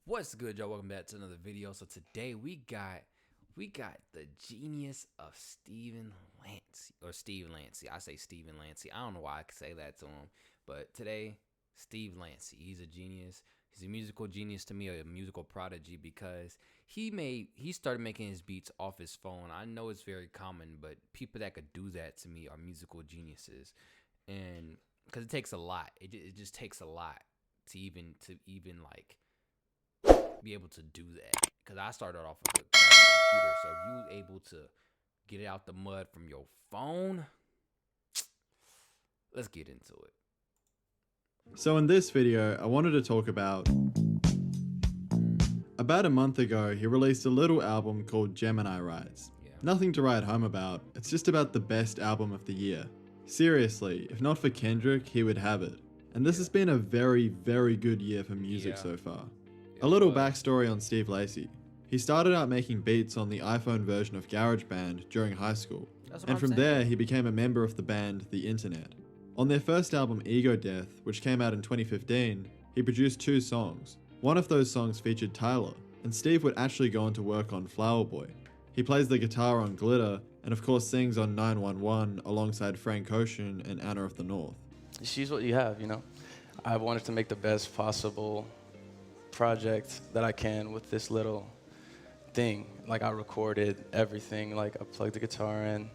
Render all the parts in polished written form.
What's good, y'all? Welcome back to another video. So today we got the genius of Stephen Lacy, or Steve Lacy. I say Stephen Lacy. I don't know why I say that to him, but today Steve Lacy. He's a genius. He's a musical genius to me, or a musical prodigy, because he started making his beats off his phone. I know it's very common, but people that could do that to me are musical geniuses, and because it takes a lot. It just takes a lot to even like be able to do that, because I started off with a crappy computer. So if you able to get it out the mud from your phone, let's get into it. So in this video, I wanted to talk about a month ago, he released a little album called Gemini Rights. Yeah. Nothing to write home about, it's just about the best album of the year. Seriously, if not for Kendrick, he would have it. And this has been a very, very good year for music so far. A little backstory on Steve Lacy. He started out making beats on the iPhone version of GarageBand during high school. And from there, he became a member of the band The Internet. On their first album, Ego Death, which came out in 2015, he produced 2 songs. One of those songs featured Tyler, and Steve would actually go on to work on Flower Boy. He plays the guitar on Glitter, and of course sings on 911 alongside Frank Ocean and Anna of the North. She's what you have, you know? I wanted to make the best possible project that I can with this little thing. Like, I recorded everything. Like, I plugged the guitar in,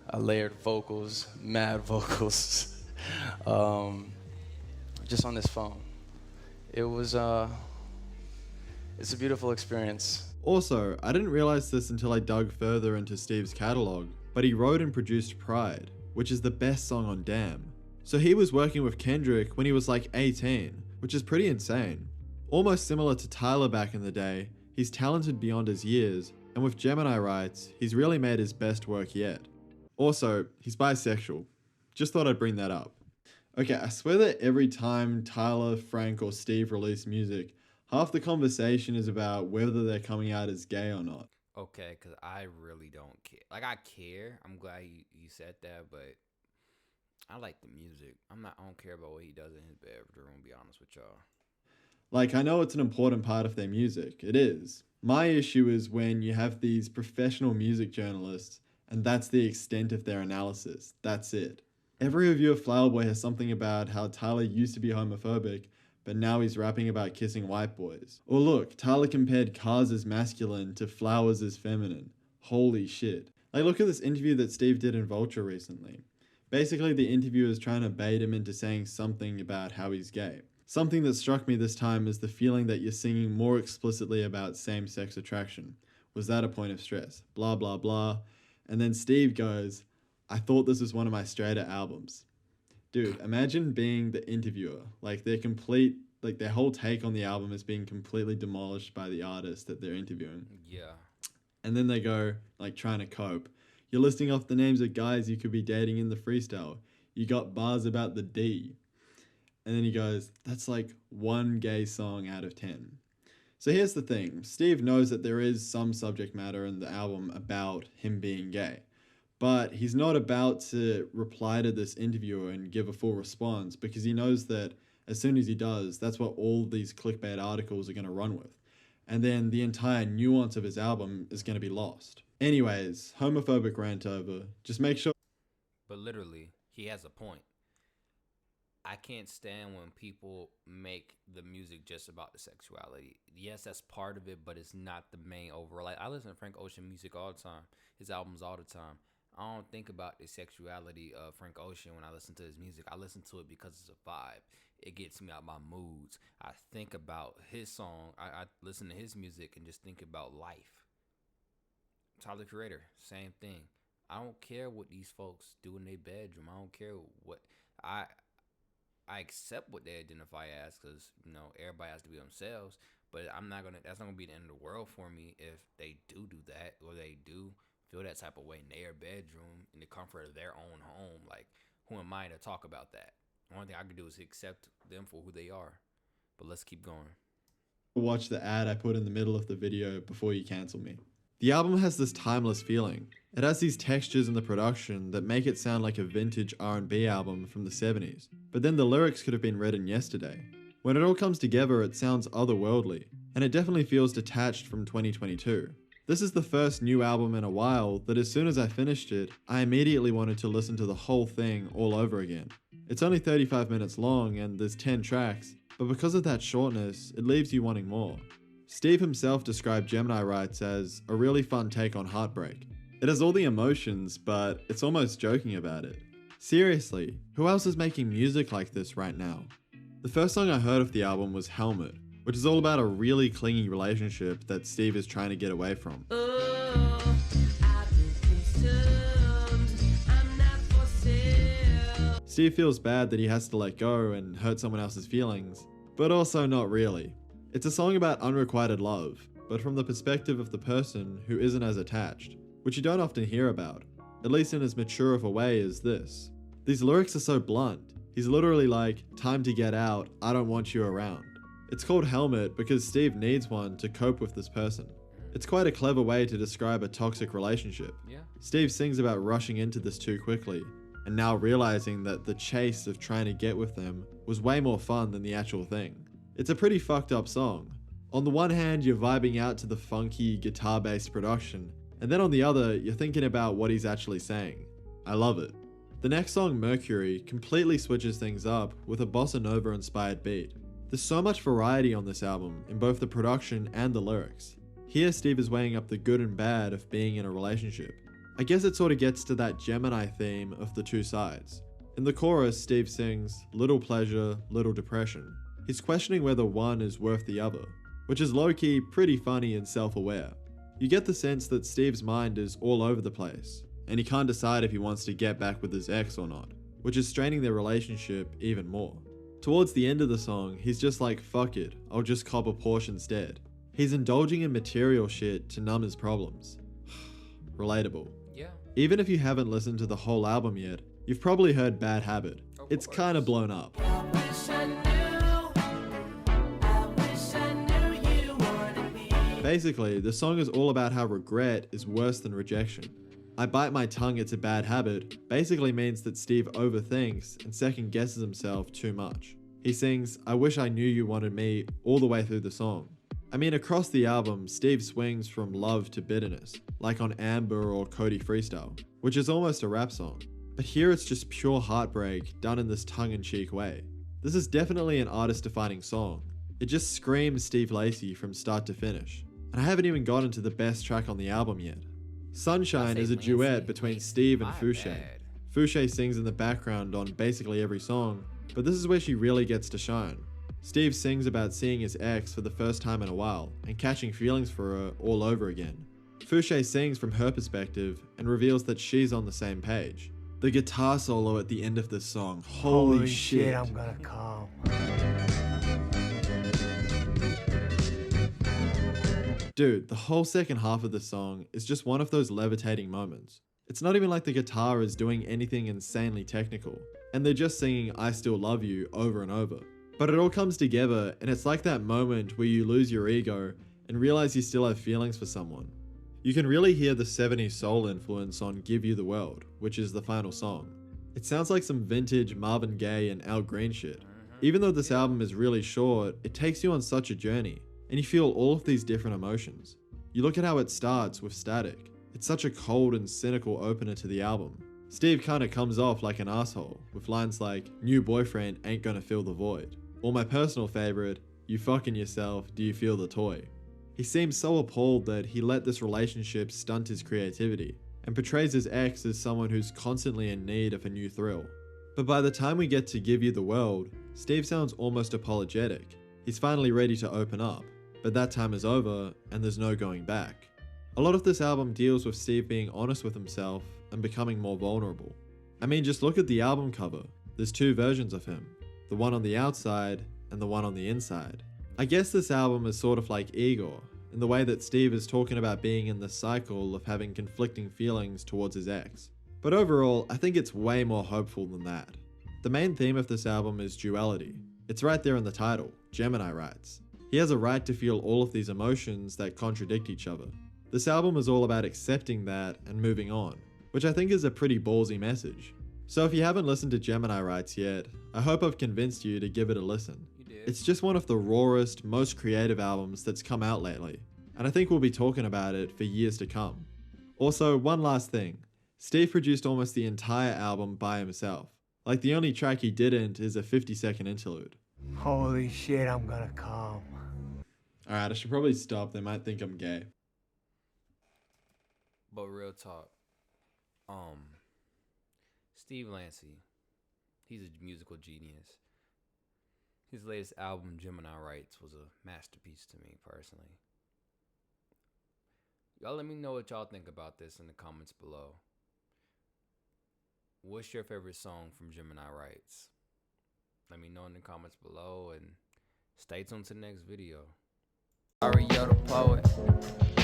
I layered vocals, mad vocals, just on this phone. It was it's a beautiful experience. Also, I didn't realize this until I dug further into Steve's catalog, but he wrote and produced Pride, which is the best song on Damn. So he was working with Kendrick when he was like 18, which is pretty insane. Almost similar to Tyler back in the day, he's talented beyond his years, and with Gemini Rights, he's really made his best work yet. Also, he's bisexual. Just thought I'd bring that up. Okay, I swear that every time Tyler, Frank, or Steve release music, half the conversation is about whether they're coming out as gay or not. Okay, because I really don't care. Like, I care. I'm glad you said that, but I like the music. I don't care about what he does in his bedroom, to be honest with y'all. Like, I know it's an important part of their music. It is. My issue is when you have these professional music journalists, and that's the extent of their analysis. That's it. Every review of Flower Boy has something about how Tyler used to be homophobic, but now he's rapping about kissing white boys. Or look, Tyler compared cars as masculine to flowers as feminine. Holy shit. Like, look at this interview that Steve did in Vulture recently. Basically, the interviewer is trying to bait him into saying something about how he's gay. Something that struck me this time is the feeling that you're singing more explicitly about same-sex attraction. Was that a point of stress? Blah, blah, blah. And then Steve goes, I thought this was one of my straighter albums. Dude, imagine being the interviewer. Like, their whole take on the album is being completely demolished by the artist that they're interviewing. Yeah. And then they go, like, trying to cope. You're listing off the names of guys you could be dating in the freestyle. You got bars about the D. And then he goes, that's like 1 gay song out of 10. So here's the thing. Steve knows that there is some subject matter in the album about him being gay. But he's not about to reply to this interviewer and give a full response, because he knows that as soon as he does, that's what all these clickbait articles are going to run with. And then the entire nuance of his album is going to be lost. Anyways, homophobic rant over. Just make sure. But literally, he has a point. I can't stand when people make the music just about the sexuality. Yes, that's part of it, but it's not the main overall. Like, I listen to Frank Ocean music all the time, his albums all the time. I don't think about the sexuality of Frank Ocean when I listen to his music. I listen to it because it's a vibe. It gets me out my moods. I think about his song. I listen to his music and just think about life. Tyler Creator, same thing. I don't care what these folks do in their bedroom. I don't care what I accept what they identify as, because everybody has to be themselves. But that's not gonna be the end of the world for me if they do that, or they do feel that type of way in their bedroom in the comfort of their own home. Like, who am I to talk about that? The only thing I can do is accept them for who they are. But let's keep going. Watch the ad I put in the middle of the video before you cancel me. The album has this timeless feeling. It has these textures in the production that make it sound like a vintage R&B album from the 70s. But then the lyrics could have been written yesterday. When it all comes together, it sounds otherworldly. and it definitely feels detached from 2022. This is the first new album in a while that as soon as I finished it, I immediately wanted to listen to the whole thing all over again. It's only 35 minutes long and there's 10 tracks, but because of that shortness, it leaves you wanting more. Steve himself described Gemini Rights as a really fun take on heartbreak. It has all the emotions, but it's almost joking about it. Seriously, who else is making music like this right now? The first song I heard of the album was Helmet, which is all about a really clingy relationship that Steve is trying to get away from. Steve feels bad that he has to let go and hurt someone else's feelings, but also not really. It's a song about unrequited love, but from the perspective of the person who isn't as attached, which you don't often hear about, at least in as mature of a way as this. These lyrics are so blunt. He's literally like, time to get out, I don't want you around. It's called Helmet because Steve needs one to cope with this person. It's quite a clever way to describe a toxic relationship. Yeah. Steve sings about rushing into this too quickly, and now realizing that the chase of trying to get with them was way more fun than the actual thing. It's a pretty fucked up song. On the one hand, you're vibing out to the funky guitar-based production, and then on the other, you're thinking about what he's actually saying. I love it. The next song, Mercury, completely switches things up with a bossa nova inspired beat. There's so much variety on this album in both the production and the lyrics. Here Steve is weighing up the good and bad of being in a relationship. I guess it sort of gets to that Gemini theme of the two sides. In the chorus, Steve sings, little pleasure, little depression. He's questioning whether one is worth the other, which is low-key pretty funny and self-aware. You get the sense that Steve's mind is all over the place, and he can't decide if he wants to get back with his ex or not, which is straining their relationship even more. Towards the end of the song, he's just like, fuck it, I'll just cop a Porsche instead. He's indulging in material shit to numb his problems. Relatable. Yeah. Even if you haven't listened to the whole album yet, you've probably heard Bad Habit. It's kind of blown up. Basically, the song is all about how regret is worse than rejection. I bite my tongue, it's a bad habit basically means that Steve overthinks and second guesses himself too much. He sings, I wish I knew you wanted me all the way through the song. I mean, across the album, Steve swings from love to bitterness, like on Amber or Cody Freestyle, which is almost a rap song. But here it's just pure heartbreak done in this tongue-in-cheek way. This is definitely an artist-defining song. It just screams Steve Lacy from start to finish. And I haven't even gotten to the best track on the album yet. Sunshine is a duet between Steve and Fouché. Fouché sings in the background on basically every song, but this is where she really gets to shine. Steve sings about seeing his ex for the first time in a while and catching feelings for her all over again. Fouché sings from her perspective and reveals that she's on the same page. The guitar solo at the end of this song, holy shit. I'm gonna come. Dude, the whole second half of the song is just one of those levitating moments. It's not even like the guitar is doing anything insanely technical, and they're just singing I Still Love You over and over. But it all comes together, and it's like that moment where you lose your ego and realize you still have feelings for someone. You can really hear the 70s soul influence on Give You the World, which is the final song. It sounds like some vintage Marvin Gaye and Al Green shit. Even though this album is really short, it takes you on such a journey, and you feel all of these different emotions. You look at how it starts with Static. It's such a cold and cynical opener to the album. Steve kinda comes off like an asshole, with lines like, new boyfriend ain't gonna fill the void. Or my personal favorite, you fucking yourself, do you feel the toy? He seems so appalled that he let this relationship stunt his creativity, and portrays his ex as someone who's constantly in need of a new thrill. But by the time we get to Give You the World, Steve sounds almost apologetic. He's finally ready to open up. But that time is over, and there's no going back. A lot of this album deals with Steve being honest with himself and becoming more vulnerable. I mean, just look at the album cover. There's two versions of him, the one on the outside and the one on the inside. I guess this album is sort of like Igor, in the way that Steve is talking about being in the cycle of having conflicting feelings towards his ex. But overall, I think it's way more hopeful than that. The main theme of this album is duality. It's right there in the title, Gemini Rights. He has a right to feel all of these emotions that contradict each other. This album is all about accepting that and moving on, which I think is a pretty ballsy message. So if you haven't listened to Gemini Rights yet, I hope I've convinced you to give it a listen. You did. It's just one of the rawest, most creative albums that's come out lately, and I think we'll be talking about it for years to come. Also, one last thing. Steve produced almost the entire album by himself. Like, the only track he didn't is a 50-second interlude. Holy shit, I'm gonna come. Alright, I should probably stop. They might think I'm gay. But real talk, Steve Lacy, he's a musical genius. His latest album, Gemini Rights, was a masterpiece to me personally. Y'all let me know what y'all think about this in the comments below. What's your favorite song from Gemini Rights? Let me know in the comments below, and stay tuned to the next video. Mario the poet.